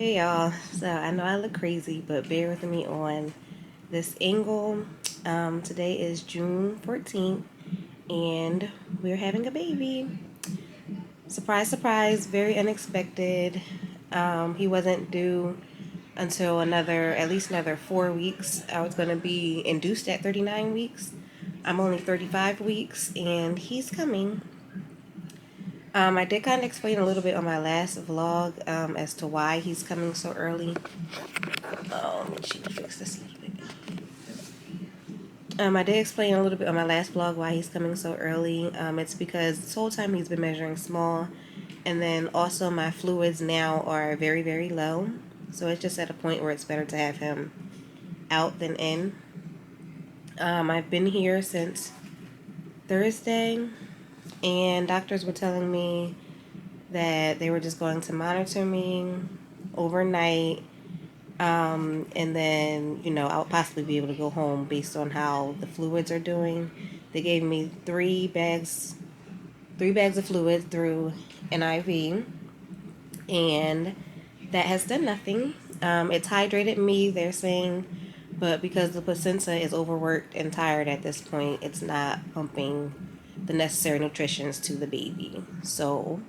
Hey y'all, so I know I look crazy, but bear with me on this angle. Today is June 14th, and we're having a baby. Surprise, surprise, very unexpected. He wasn't due until at least another 4 weeks. I was going to be induced at 39 weeks. I'm only 35 weeks, and he's coming. I did kind of explain a little bit on my last vlog as to why he's coming so early. Let me fix this a little bit. I did explain a little bit on my last vlog why he's coming so early. It's because this whole time he's been measuring small, and then also my fluids now are very, very low. So it's just at a point where it's better to have him out than in. I've been here since Thursday, and doctors were telling me that they were just going to monitor me overnight. And then, I'll possibly be able to go home based on how the fluids are doing. They gave me three bags of fluid through an IV, and that has done nothing. It's hydrated me, they're saying, but because the placenta is overworked and tired at this point, it's not pumping the necessary nutritions to the baby. So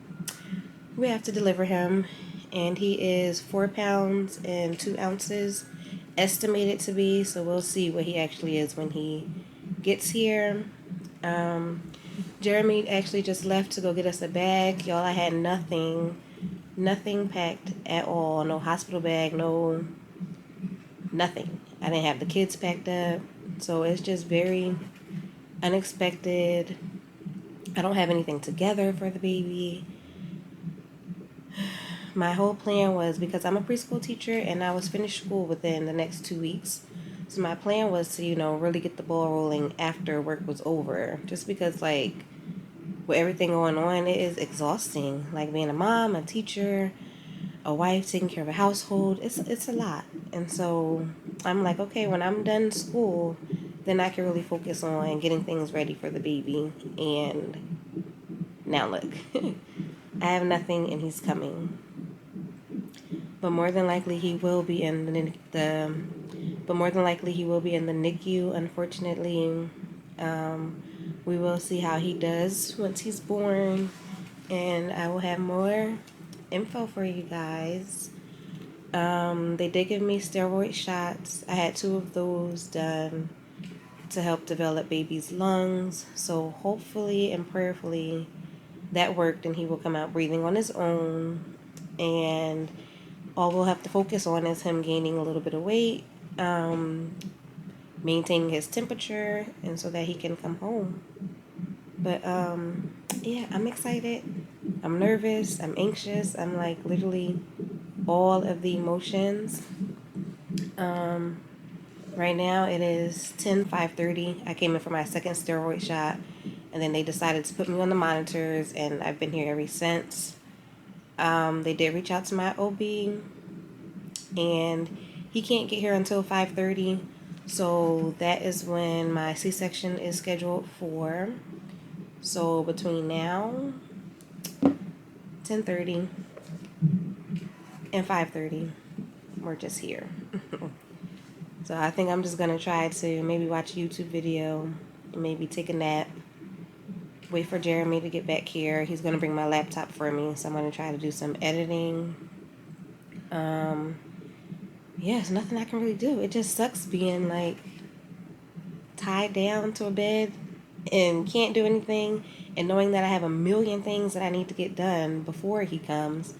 we have to deliver him, and he is 4 pounds and 2 ounces estimated to be. So we'll see what he actually is when he gets here. Jeremy actually just left to go get us a bag. Y'all, I had nothing packed at all. No hospital bag, no nothing. I didn't have the kids packed up. So it's just very unexpected. I don't have anything together for the baby. My whole plan was, because I'm a preschool teacher and I was finished school within the next 2 weeks. So my plan was to, really get the ball rolling after work was over. Just because, with everything going on, it is exhausting. Like being a mom, a teacher, a wife, taking care of a household, it's a lot. And so I'm like, okay, when I'm done school, then I can really focus on getting things ready for the baby. And now look, I have nothing and he's coming. But more than likely he will be in the NICU. Unfortunately, we will see how he does once he's born, and I will have more info for you guys. They did give me steroid shots. I had 2 of those done to help develop baby's lungs. So hopefully and prayerfully that worked, and he will come out breathing on his own. And all we'll have to focus on is him gaining a little bit of weight, maintaining his temperature, and so that he can come home. But yeah, I'm excited. I'm nervous. I'm anxious. I'm like literally all of the emotions. Right now it is 5:30. I came in for my second steroid shot, and then they decided to put me on the monitors, and I've been here ever since. They did reach out to my OB, and he can't get here until 5:30. So that is when my C-section is scheduled for. So between now, 10:30, and 5:30, we're just here. So I think I'm just going to try to maybe watch a YouTube video, maybe take a nap, wait for Jeremy to get back here. He's going to bring my laptop for me, so I'm going to try to do some editing. Yeah, there's nothing I can really do. It just sucks being tied down to a bed and can't do anything, and knowing that I have a million things that I need to get done before he comes,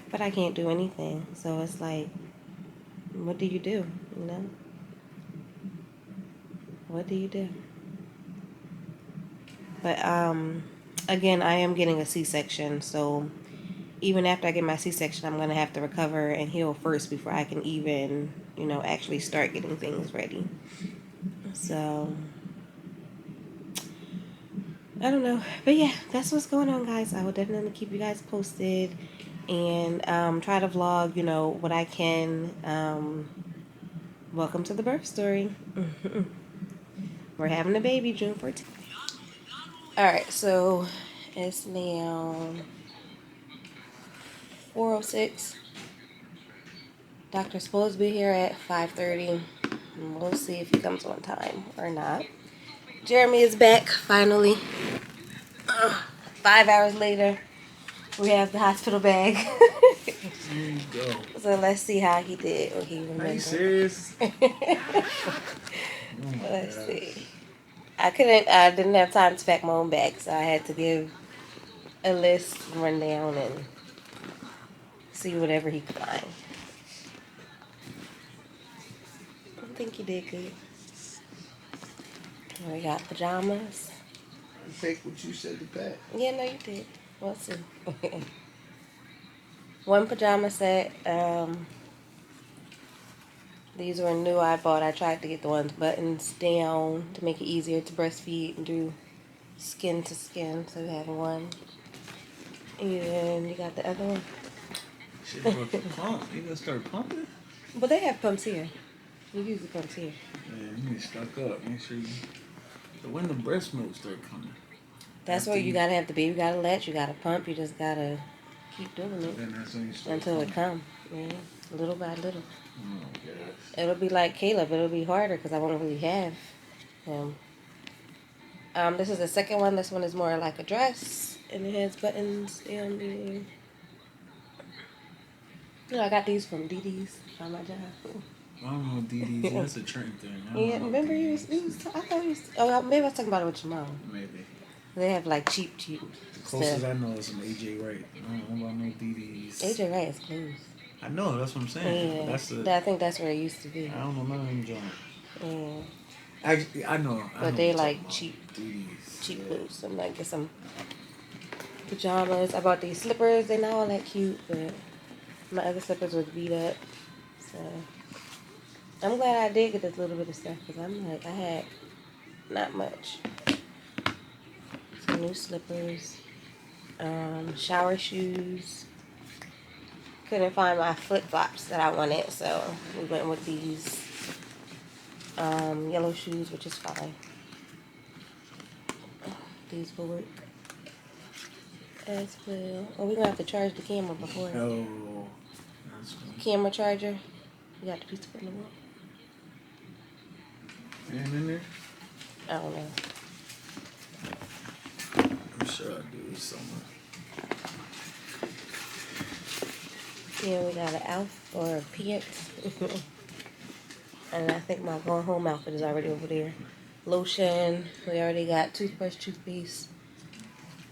but I can't do anything. So it's like, what do you do? What do you do? But again, I am getting a C-section, so even after I get my C-section, I'm gonna have to recover and heal first before I can even, actually start getting things ready. So I don't know, but yeah, that's what's going on, guys. I will definitely keep you guys posted, and try to vlog, what I can. Welcome to the birth story. We're having a baby June 14th. All right, so it's now 4:06. Doctor's supposed to be here at 5:30. We'll see if he comes on time or not. Jeremy is back finally. 5 hours later, we have the hospital bag. There you go. So let's see how he did. Or he remembered. Are you serious? Let's see. I didn't have time to pack my own bag, so I had to give a list, run down, and see whatever he could find. I think he did good. We got pajamas. You picked what you said to pack. Yeah, no, you did. We'll see. One pajama set. These were new. I tried to get the ones buttons down to make it easier to breastfeed and do skin to skin. So we have one. And you got the other one. Shit, about the pump. You gonna start pumping? But they have pumps here. You use the pumps here. Man, you need to stock up. Make sure you. So when the breast milk start coming? That's where you gotta have the baby gotta latch. You gotta pump. You just gotta keep doing it Then that's when you start until pumping. it comes. Yeah, little by little. Oh gosh. It'll be like Caleb. It'll be harder because I won't really have him. This is the second one. This one is more like a dress, and it has buttons down there. You know, I got these from DD's on my job. I don't know DD's. That's a Trent thing. I Yeah, don't know remember DD's. I thought he was. Oh, maybe I was talking about it with your mom. Maybe. They have like cheap The closest stuff. I know is some AJ Wright. I don't know about no DD's. AJ Wright is closed. I know, that's what I'm saying. Yeah, That's the. I think that's where it used to be. I don't know none of them John. Yeah, Actually, I know. but they like cheap DD's. clothes. So I'm like, get some pajamas. I bought these slippers. They're not all that cute, but my other slippers was beat up. So I'm glad I did get this little bit of stuff because I'm like, I had not much. Some new slippers, shower shoes. Couldn't find my flip flops that I wanted, so we went with these yellow shoes, which is fine. These will work as well. Oh, we're gonna have to charge the camera before. Oh, that's funny. Camera charger. You got the piece to put in the wall? And in there? I don't know. I'm sure I do somewhere. Yeah, we got an outfit or a pants. And I think my going home outfit is already over there. Lotion. We already got toothbrush, toothpaste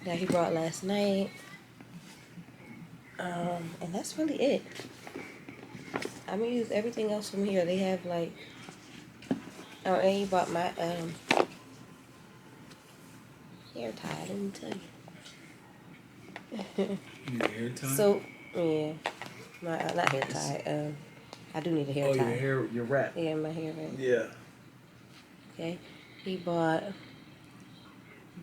that he brought last night. And that's really it. I'm gonna use everything else from here. They have like, oh, and he bought my hair tie. Let me tell you. You need a hair tie? So yeah, my not hair tie. I do need a hair tie. Oh, your hair, your wrap. Yeah, my hair wrap. Yeah. Okay, he bought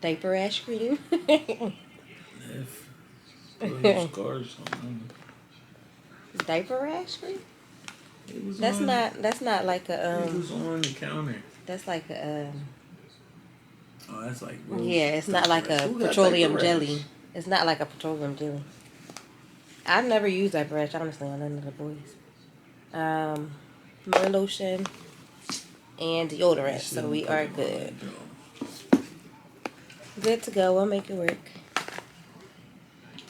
diaper rash cream. If your scars something. Diaper rash cream? It was That's on, not like a It was on the counter. That's like a Oh, that's like. yeah. It's not like a Who got petroleum diaper jelly. rash? It's not like a petroleum jelly. I've never used diaper rash honestly on none of the boys. More lotion and deodorant, so we are good. Good to go. We'll make it work.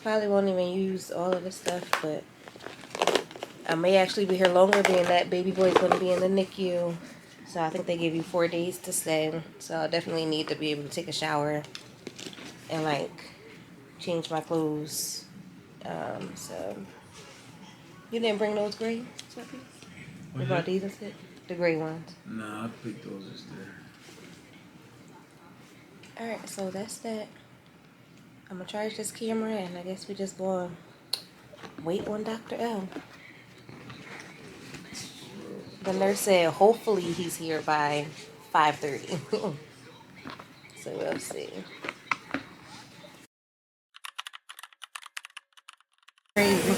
Probably won't even use all of this stuff, but I may actually be here longer, being that baby boy's going to be in the NICU. So I think they give you 4 days to stay. So I'll definitely need to be able to take a shower and like change my clothes. So you didn't bring those gray sweatpants? We brought these instead? The gray ones. Nah, I picked those instead. Alright, so that's that. I'm gonna charge this camera and I guess we just gonna wait on Dr. L. The nurse said hopefully he's here by 5:30. So we'll see. Crazy.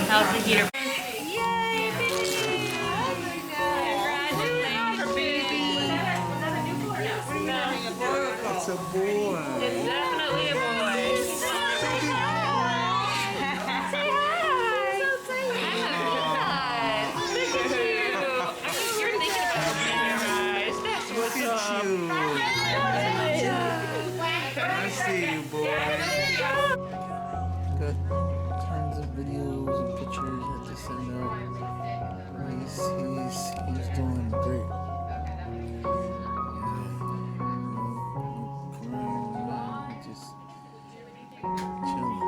How's the heater? It's a boy. Definitely a boy. Say hi. Look at you. I see you, boy. Got tons of videos and pictures I had to send out. He's doing great. No crying, just chilling.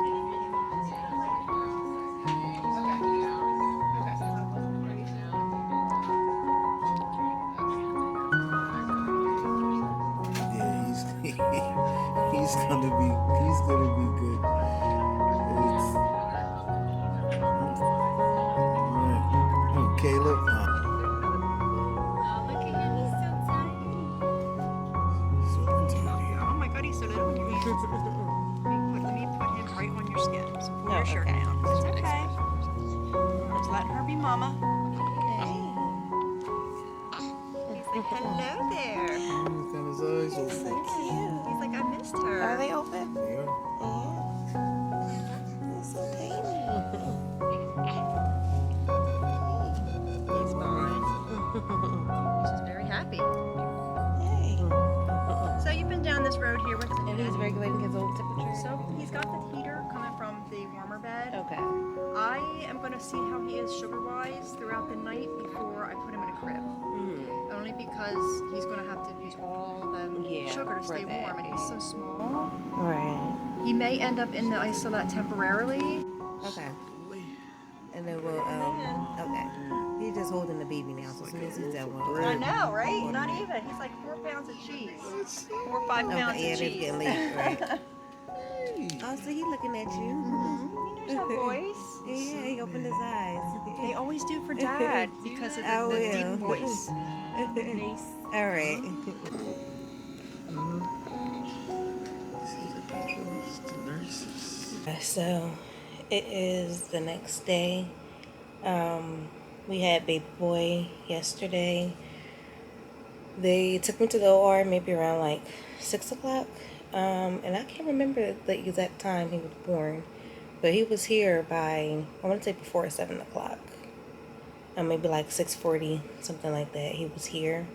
Yeah, he's gonna be good. It's right. Oh, Caleb. Look at him, he's so tiny. Super tiny. Oh my god, he's so little. Let me put him right on your skin. So pull your shirt okay. down. It's okay. Just let her be mama. He's like, hello there. He's got his eyes open. He's like, I missed her. Are they open? Yeah. They're so tiny. He's fine. He's just very happy. Hey. So you've been down this road here with him. And he's regulating his own temperature? So he's got the heater coming from the warmer bed. Okay. I am going to see how he is sugar-wise throughout the night before I put him in a crib. Only because he's going to have to use all the sugar to for stay that. warm, and he's so small. Right. He may end up in the isolate temporarily. Okay. And then we'll, okay. He's just holding the baby now, so as soon as he's done, we'll... I know, right? Not even. He's like 4 pounds of cheese. 4 or 5 pounds yeah, of it's cheese. getting late, right? Oh, so he's looking at you. He knows our voice. Yeah, he opened his eyes. They always do for Dad because of the deep voice. All right. So, it is the next day. We had baby boy yesterday. They took me to the OR maybe around like 6 o'clock. And I can't remember the exact time he was born. But he was here by, I want to say before 7 o'clock. Maybe like 6:40, something like that. He was here.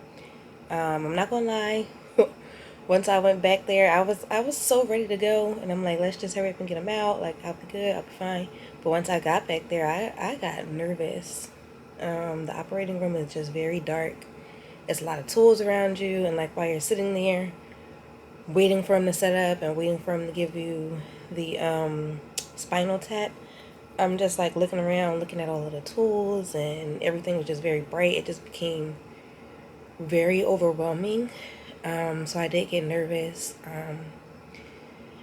I'm not gonna lie. Once I went back there, I was so ready to go, and I'm like, let's just hurry up and get him out. Like, I'll be good, I'll be fine. But once I got back there, I got nervous. The operating room is just very dark. There's a lot of tools around you, and like while you're sitting there, waiting for him to set up and waiting for him to give you the spinal tap, I'm just like looking around, looking at all of the tools, and everything was just very bright. It just became very overwhelming. So I did get nervous. I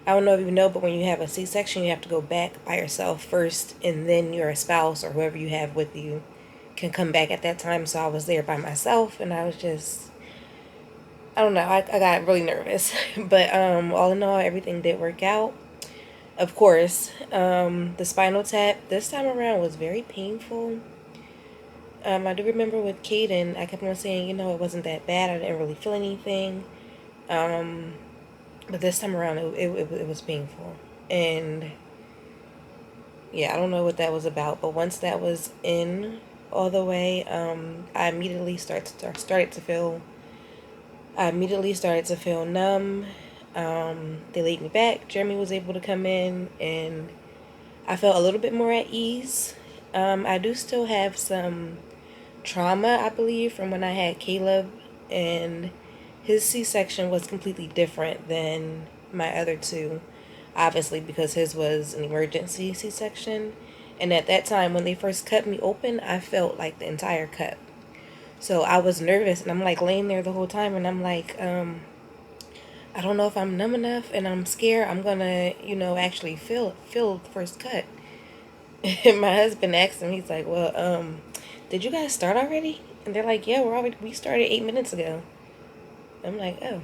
don't know if you know, but when you have a C-section, you have to go back by yourself first, and then your spouse or whoever you have with you can come back at that time. So I was there by myself, and I was just, I don't know, I got really nervous. But all in all, everything did work out. Of course, the spinal tap this time around was very painful. I do remember with Caden, I kept on saying, it wasn't that bad. I didn't really feel anything. But this time around, it was painful. And yeah, I don't know what that was about. But once that was in all the way, I immediately started to feel numb. They laid me back. Jeremy was able to come in, and I felt a little bit more at ease. I do still have some trauma, I believe, from when I had Caleb, and his C-section was completely different than my other two, obviously, because his was an emergency C-section. And at that time, when they first cut me open, I felt like the entire cut. So I was nervous, and I'm like laying there the whole time, and I'm like, I don't know if I'm numb enough, and I'm scared I'm gonna, actually feel the first cut. And my husband asked him, he's like, well, did you guys start already? And they're like, yeah, we started 8 minutes ago. I'm like, oh.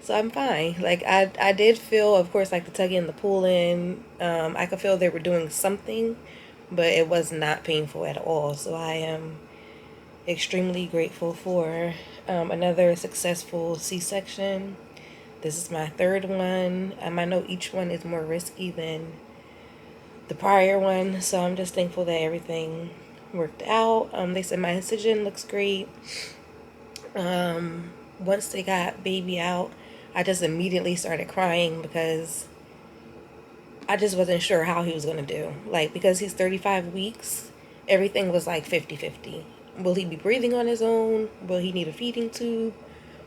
So I'm fine. Like, I did feel, of course, like the tugging and the pulling. I could feel they were doing something, but it was not painful at all. So I am extremely grateful for another successful C-section. This is my third one. I know each one is more risky than the prior one, so I'm just thankful that everything worked out. They said my incision looks great. Once they got baby out, I just immediately started crying because I just wasn't sure how he was going to do. Like, because he's 35 weeks, everything was like 50-50. Will he be breathing on his own? Will he need a feeding tube?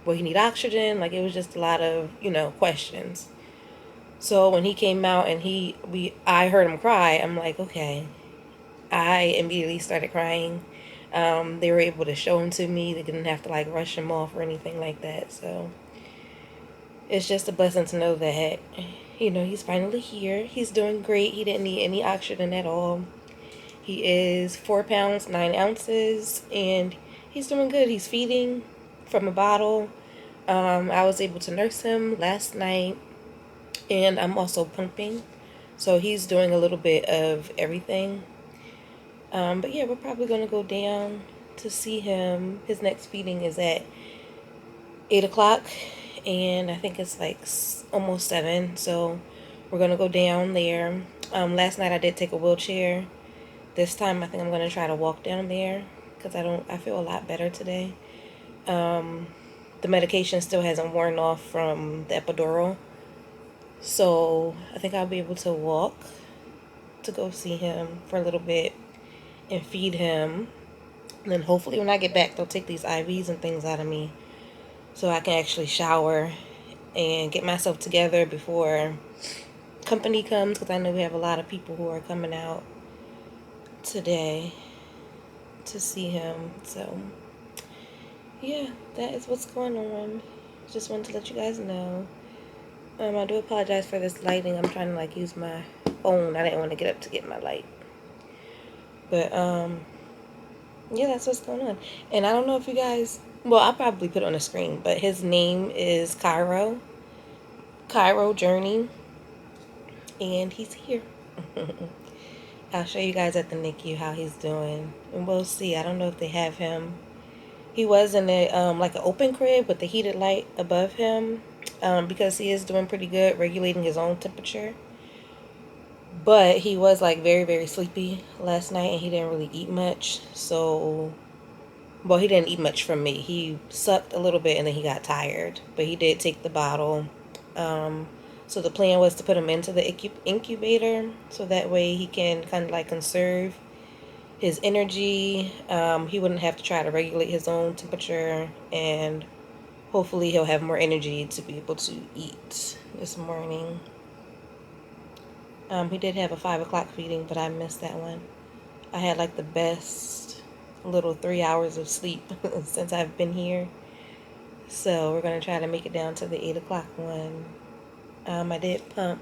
Will he need oxygen? Like, it was just a lot of, questions. So when he came out and I heard him cry, I'm like, okay. I immediately started crying. They were able to show him to me. They didn't have to like rush him off or anything like that. So it's just a blessing to know that, he's finally here. He's doing great. He didn't need any oxygen at all. He is 4 pounds, 9 ounces, and he's doing good. He's feeding from a bottle. I was able to nurse him last night, and I'm also pumping. So he's doing a little bit of everything. But yeah, we're probably going to go down to see him. His next feeding is at 8 o'clock, and I think it's like almost 7. So we're going to go down there. Last night I did take a wheelchair. This time I think I'm going to try to walk down there because I feel a lot better today. The medication still hasn't worn off from the epidural. So I think I'll be able to walk to go see him for a little bit and feed him. And then hopefully when I get back, they'll take these IVs and things out of me so I can actually shower and get myself together before company comes, because I know we have a lot of people who are coming out today to see him. So yeah, that is what's going on. Just wanted to let you guys know. I do apologize for this lighting. I'm trying to like use my phone. I didn't want to get up to get my light. But yeah, that's what's going on. And I don't know if you guys, well, I'll probably put it on the screen, but his name is Cairo Journey, and he's here. I'll show you guys at the NICU how he's doing, and we'll see. I don't know if they have him. He was in a like an open crib with the heated light above him, because he is doing pretty good regulating his own temperature. But he was like very, very sleepy last night, and he didn't really eat much. So, well, he didn't eat much from me. He sucked a little bit and then he got tired. But he did take the bottle. So the plan was to put him into the incubator so that way he can kind of like conserve his energy. He wouldn't have to try to regulate his own temperature, and hopefully he'll have more energy to be able to eat this morning. He did have a 5 o'clock feeding, but I missed that one. I had like the best little 3 hours of sleep since I've been here. So we're going to try to make it down to the 8 o'clock one. I did pump.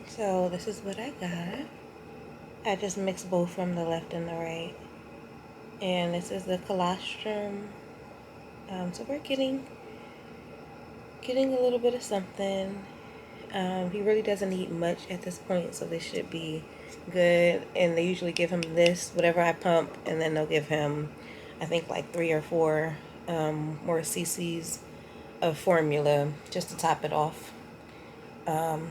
So this is what I got. I just mixed both from the left and the right. And this is the colostrum. So we're getting a little bit of something. He really doesn't eat much at this point, so this should be good. And they usually give him this, whatever I pump, and then they'll give him, I think, like 3 or 4 more cc's of formula just to top it off.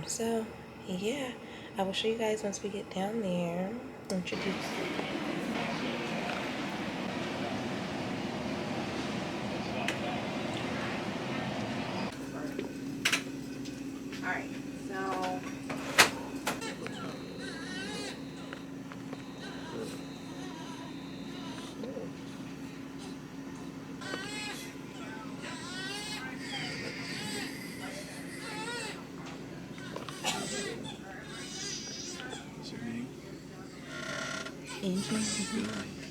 So yeah, I will show you guys once we get down there. Introduce. Alright, so What's your name? Angel.